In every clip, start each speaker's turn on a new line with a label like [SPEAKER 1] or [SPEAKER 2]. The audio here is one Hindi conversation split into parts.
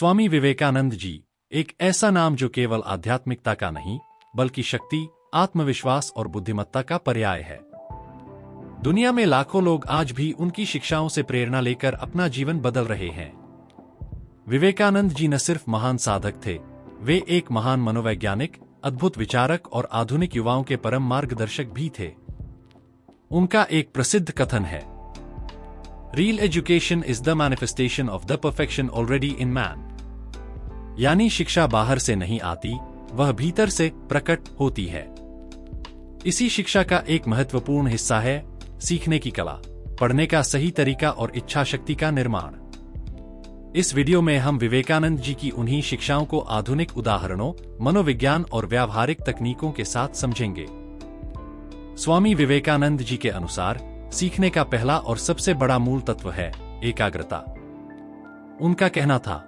[SPEAKER 1] स्वामी विवेकानंद जी एक ऐसा नाम जो केवल आध्यात्मिकता का नहीं बल्कि शक्ति, आत्मविश्वास और बुद्धिमत्ता का पर्याय है। दुनिया में लाखों लोग आज भी उनकी शिक्षाओं से प्रेरणा लेकर अपना जीवन बदल रहे हैं। विवेकानंद जी न सिर्फ महान साधक थे, वे एक महान मनोवैज्ञानिक, अद्भुत विचारक और आधुनिक युवाओं के परम मार्गदर्शक भी थे। उनका एक प्रसिद्ध कथन है, real education is the manifestation of the perfection already in man. यानी शिक्षा बाहर से नहीं आती, वह भीतर से प्रकट होती है। इसी शिक्षा का एक महत्वपूर्ण हिस्सा है सीखने की कला, पढ़ने का सही तरीका और इच्छा शक्ति का निर्माण। इस वीडियो में हम विवेकानंद जी की उन्हीं शिक्षाओं को आधुनिक उदाहरणों, मनोविज्ञान और व्यावहारिक तकनीकों के साथ समझेंगे। स्वामी विवेकानंद जी के अनुसार सीखने का पहला और सबसे बड़ा मूल तत्व है एकाग्रता। उनका कहना था,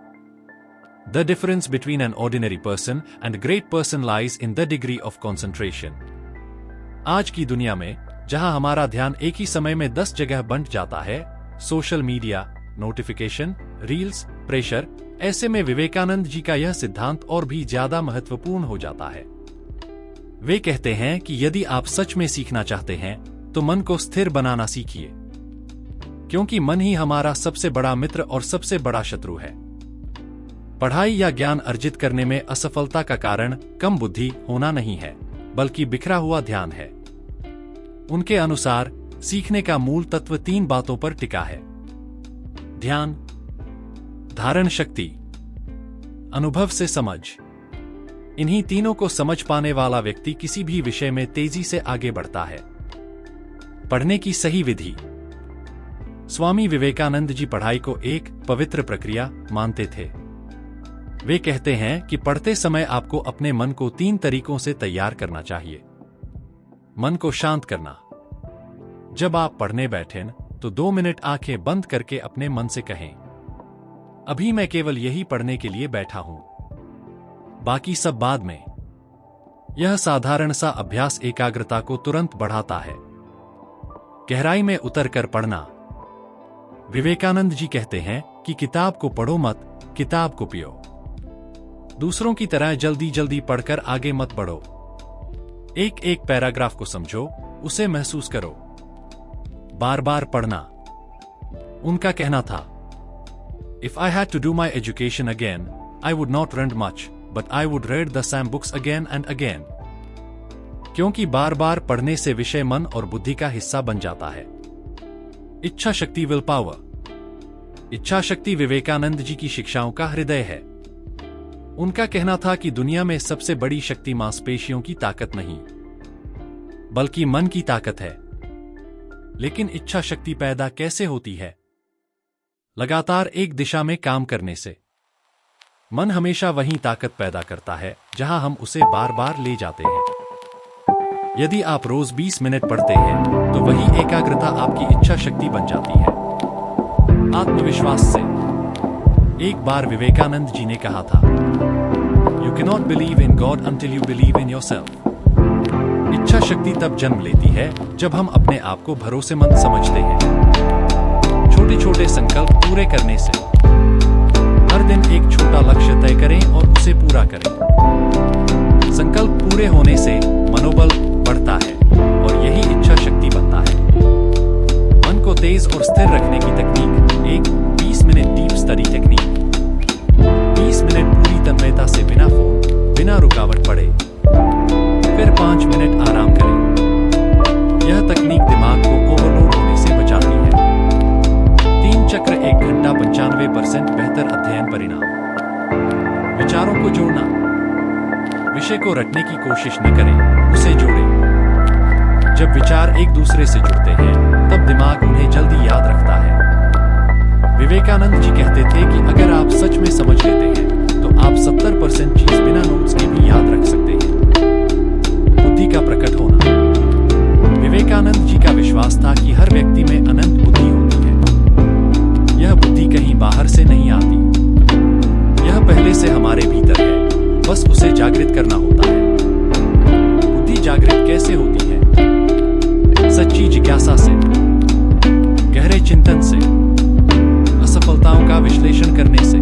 [SPEAKER 1] the difference between an ordinary person and great person lies in the degree of concentration. आज की दुनिया में जहां हमारा ध्यान एक ही समय में 10 जगह बंट जाता है, social media, notification, reels, pressure, ऐसे में विवेकानंद जी का यह सिद्धांत और भी ज्यादा महत्वपूर्ण हो जाता है। वे कहते हैं कि यदि आप सच में सीखना चाहते हैं तो मन को स्थिर बनाना सीखिए, क्योंकि मन ही हमारा सबसे बड़ा मित्र और सबसे बड़ा शत्रु है। पढ़ाई या ज्ञान अर्जित करने में असफलता का कारण कम बुद्धि होना नहीं है, बल्कि बिखरा हुआ ध्यान है। उनके अनुसार सीखने का मूल तत्व 3 बातों पर टिका है, ध्यान, धारण शक्ति, अनुभव से समझ। इन्हीं तीनों को समझ पाने वाला व्यक्ति किसी भी विषय में तेजी से आगे बढ़ता है। पढ़ने की सही विधि। स्वामी विवेकानंद जी पढ़ाई को एक पवित्र प्रक्रिया मानते थे। वे कहते हैं कि पढ़ते समय आपको अपने मन को 3 तरीकों से तैयार करना चाहिए। मन को शांत करना। जब आप पढ़ने बैठें तो 2 मिनट आंखें बंद करके अपने मन से कहें, अभी मैं केवल यही पढ़ने के लिए बैठा हूं, बाकी सब बाद में। यह साधारण सा अभ्यास एकाग्रता को तुरंत बढ़ाता है। गहराई में उतरकर पढ़ना। विवेकानंद जी कहते हैं कि किताब को पढ़ो मत, किताब को पियो। दूसरों की तरह जल्दी जल्दी पढ़कर आगे मत बढ़ो। एक एक पैराग्राफ को समझो, उसे महसूस करो। बार बार पढ़ना। उनका कहना था, if I had to do my education again, I would not read much, but I would read the same books again and again. क्योंकि बार बार पढ़ने से विषय मन और बुद्धि का हिस्सा बन जाता है। इच्छा शक्ति, विल पावर। इच्छा शक्ति विवेकानंद जी की शिक्षाओं का हृदय है। उनका कहना था कि दुनिया में सबसे बड़ी शक्ति मांसपेशियों की ताकत नहीं, बल्कि मन की ताकत है। लेकिन इच्छा शक्ति पैदा कैसे होती है? लगातार एक दिशा में काम करने से। मन हमेशा वही ताकत पैदा करता है जहां हम उसे बार बार ले जाते हैं। यदि आप रोज 20 मिनट पढ़ते हैं तो वही एकाग्रता आपकी इच्छा शक्ति बन जाती है। आत्मविश्वास से। एक बार विवेकानंद जी ने कहा था, you can not believe in God until you believe in yourself. इच्छा शक्ति तब जन्म लेती है जब हम अपने आप को भरोसेमंद समझते हैं। छोटे छोटे संकल्प पूरे करने से। हर दिन एक छोटा लक्ष्य तय करें और उसे पूरा करें। संकल्प पूरे होने से मनोबल बढ़ता है और यही इच्छा शक्ति बनता है। मन को तेज और स्थिर रखने की तकनीक। एक 20 minute deep study technique. 20 minute पूरी तन्मयता से बिना फोन, बिना रुकावट पड़े, फिर 5 मिनट आराम करें। यह तकनीक दिमाग को ओवरलोड होने से बचाती है। 3 चक्र 1 घंटा 95% बेहतर अध्ययन परिणाम। विचारों को जोड़ना। विषय को रटने की कोशिश न करें, उसे जोड़ें। जब विचार एक दूसरे से जुड़ते हैं तब दिमाग उन्हें जल्दी याद रखता है। विवेकानंद जी कहते थे कि अगर आप सच में समझ लेते हैं तो आप 70% चीज बिना नोट्स के भी याद रख सकते हैं। बुद्धि का प्रकट होना। विवेकानंद जी का विश्वास था कि हर व्यक्ति में अनंत बुद्धि होती है। यह बुद्धि कहीं बाहर से नहीं आती, यह पहले से हमारे भीतर है, बस उसे जागृत करना होता है। बुद्धि जागृत कैसे होती है? सच्ची जिज्ञासा से, गहरे चिंतन से, असफलताओं का विश्लेषण करने से।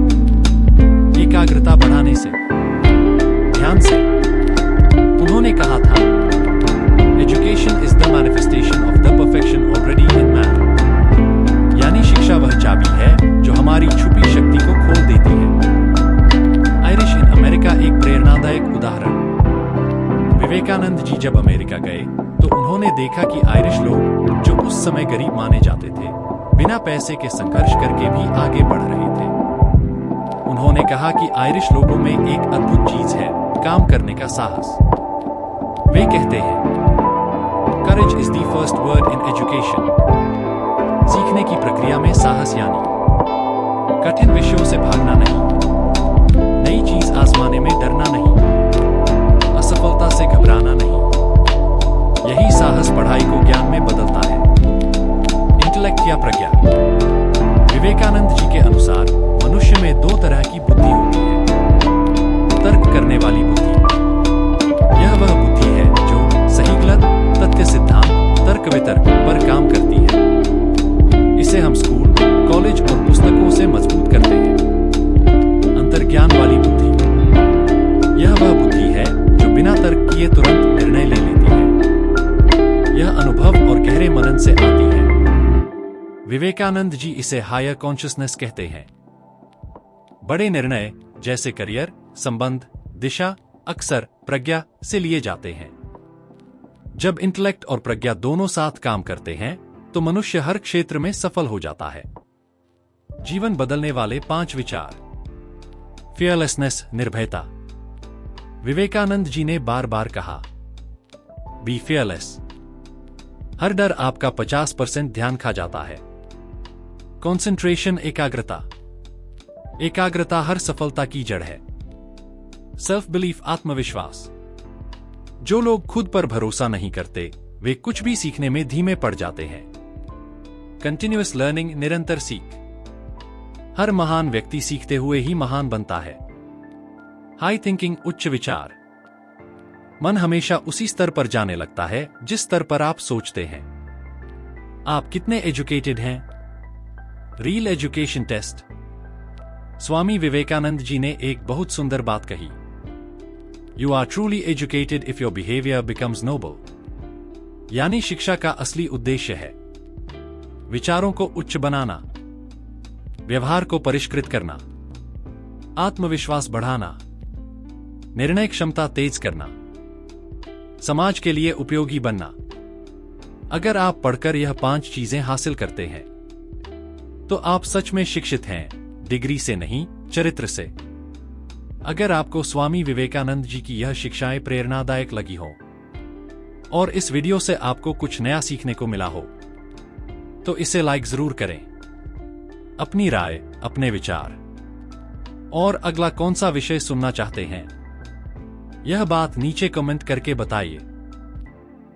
[SPEAKER 1] देखा कि आयरिश लोग, जो उस समय गरीब माने जाते थे, बिना पैसे के संघर्ष करके भी आगे बढ़ रहे थे। उन्होंने कहा कि आयरिश लोगों में एक अद्भुत चीज है, काम करने का साहस। वे कहते हैं, courage is the first word in education. सीखने की प्रक्रिया में साहस यानी कठिन विषयों से भागना नहीं, नई चीज आजमाने में डरना नहीं, असफलता से घबराना नहीं। यही साहस पढ़ाई को ज्ञान में बदलता है। इंटेलेक्ट या प्रज्ञा। विवेकानंद जी के अनुसार मनुष्य में दो तरह की बुद्धि होती है। तर्क करने वाली बुद्धि, यह वह बुद्धि है जो सही गलत, तथ्य सिद्धांत, तर्क वितर्क पर काम करती है। इसे हम स्कूल, कॉलेज और पुस्तकों से मजबूत करते हैं। अंतर्ज्ञान वाली बुद्धि, यह वह बुद्धि है जो बिना तर्क किए तुरंत निर्णय ले लेती है। यह अनुभव और गहरे मनन से आती है। विवेकानंद जी इसे हायर कॉन्शियसनेस कहते हैं। बड़े निर्णय जैसे करियर, संबंध, दिशा अक्सर प्रज्ञा से लिए जाते हैं। जब इंटेलेक्ट और प्रज्ञा दोनों साथ काम करते हैं तो मनुष्य हर क्षेत्र में सफल हो जाता है। जीवन बदलने वाले 5 विचार। फियरलेसनेस, निर्भयता। विवेकानंद जी ने बार बार कहा, बी फियरलेस। हर डर आपका 50% ध्यान खा जाता है। कंसंट्रेशन, एकाग्रता। एकाग्रता हर सफलता की जड़ है। सेल्फ बिलीफ, आत्मविश्वास। जो लोग खुद पर भरोसा नहीं करते वे कुछ भी सीखने में धीमे पड़ जाते हैं। कंटिन्यूअस लर्निंग, निरंतर सीख। हर महान व्यक्ति सीखते हुए ही महान बनता है। हाई थिंकिंग, उच्च विचार। मन हमेशा उसी स्तर पर जाने लगता है जिस स्तर पर आप सोचते हैं। आप कितने एजुकेटेड हैं? Real education test. Swami Vivekananda ji ने एक बहुत सुंदर बात कही, you are truly educated if your behaviour becomes noble. यानी शिक्षा का असली उद्देश्य है विचारों को उच्च बनाना, व्यवहार को परिष्कृत करना, आत्मविश्वास बढ़ाना, निर्णय क्षमता तेज करना, समाज के लिए उपयोगी बनना। अगर आप पढ़कर यह 5 चीजें हासिल करते हैं तो आप सच में शिक्षित हैं, डिग्री से नहीं, चरित्र से। अगर आपको स्वामी विवेकानंद जी की यह शिक्षाएं प्रेरणादायक लगी हो और इस वीडियो से आपको कुछ नया सीखने को मिला हो तो इसे लाइक जरूर करें। अपनी राय, अपने विचार और अगला कौन सा विषय सुनना चाहते हैं यह बात नीचे कमेंट करके बताइए।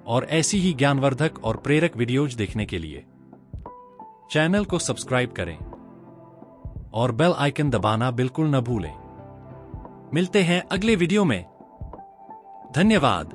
[SPEAKER 1] और ऐसी ही ज्ञानवर्धक और प्रेरक वीडियोज देखने के लिए चैनल को सब्सक्राइब करें और बेल आइकन दबाना बिल्कुल न भूलें। मिलते हैं अगले वीडियो में। धन्यवाद।